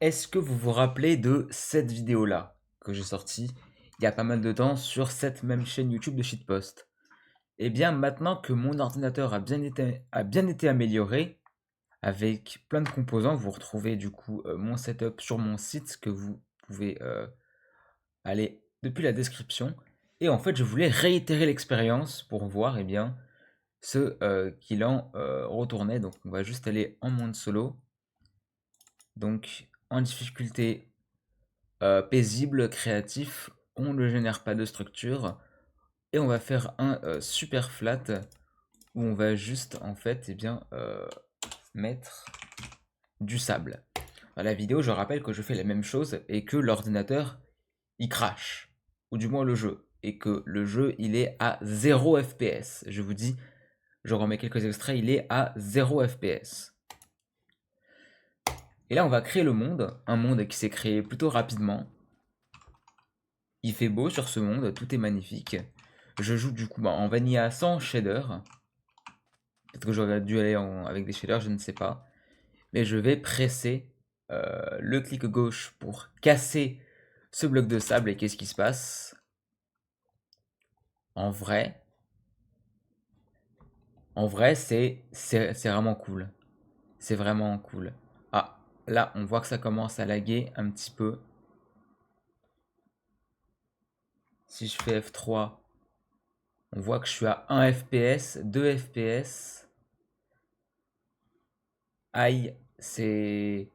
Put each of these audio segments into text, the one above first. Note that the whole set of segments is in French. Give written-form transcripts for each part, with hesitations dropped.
Est-ce que vous vous rappelez de cette vidéo-là que j'ai sortie il y a pas mal de temps sur cette même chaîne YouTube de Shitpost? Eh bien, maintenant que mon ordinateur a bien été amélioré, avec plein de composants, vous retrouvez du coup mon setup sur mon site que vous pouvez aller depuis la description. Et en fait, je voulais réitérer l'expérience pour voir bien, ce qu'il en retournait. Donc, on va juste aller en mode solo. Donc, en difficulté paisible, créatif, on ne génère pas de structure et on va faire un super flat où on va juste en fait mettre du sable. Dans la vidéo, je rappelle que je fais la même chose et que l'ordinateur il crache, ou du moins le jeu, et que le jeu il est à 0 FPS. Je vous dis, je remets quelques extraits, il est à 0 FPS. Et là, on va créer le monde, un monde qui s'est créé plutôt rapidement. Il fait beau sur ce monde, tout est magnifique. Je joue du coup en vanilla sans shader. Peut-être que j'aurais dû aller avec des shaders, je ne sais pas. Mais je vais presser le clic gauche pour casser ce bloc de sable. Et qu'est-ce qui se passe? En vrai, c'est vraiment cool. C'est vraiment cool. Ah, là, on voit que ça commence à laguer un petit peu. Si je fais F3, on voit que je suis à 1 FPS, 2 FPS. Aïe, c'est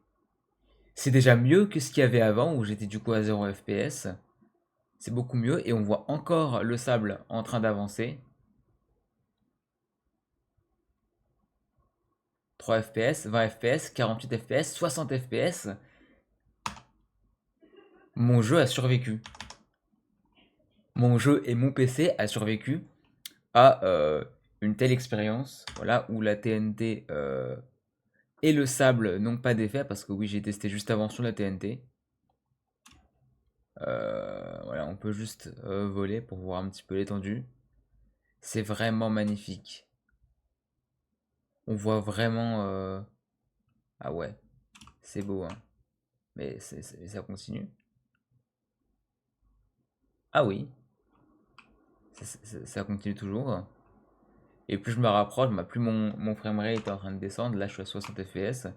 déjà mieux que ce qu'il y avait avant où j'étais du coup à 0 FPS. C'est beaucoup mieux et on voit encore le sable en train d'avancer. 3 FPS, 20 FPS, 48 FPS, 60 FPS. Mon jeu a survécu. Mon jeu et mon PC a survécu à une telle expérience, voilà, où la TNT et le sable n'ont pas d'effet, parce que oui, j'ai testé juste avant sur la TNT. Voilà, on peut juste voler pour voir un petit peu l'étendue. C'est vraiment magnifique. On voit vraiment... Ah ouais, c'est beau, hein. Mais ça continue. Ah oui, ça continue toujours. Et plus je me rapproche, plus mon framerate est en train de descendre. Là, je suis à 60 FPS.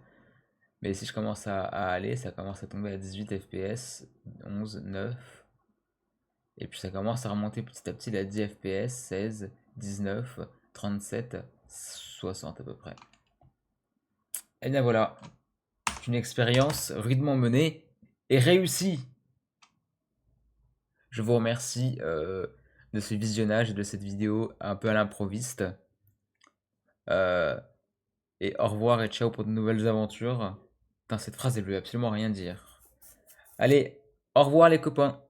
Mais si je commence à aller, ça commence à tomber à 18 FPS, 11, 9. Et puis ça commence à remonter petit à petit à 10 FPS, 16, 19, 37, 60 à peu près. Et bien voilà, une expérience rudement menée et réussie. Je vous remercie de ce visionnage et de cette vidéo un peu à l'improviste. Euh, et au revoir et ciao pour de nouvelles aventures. Putain, cette phrase, elle veut absolument rien dire. Allez, au revoir les copains.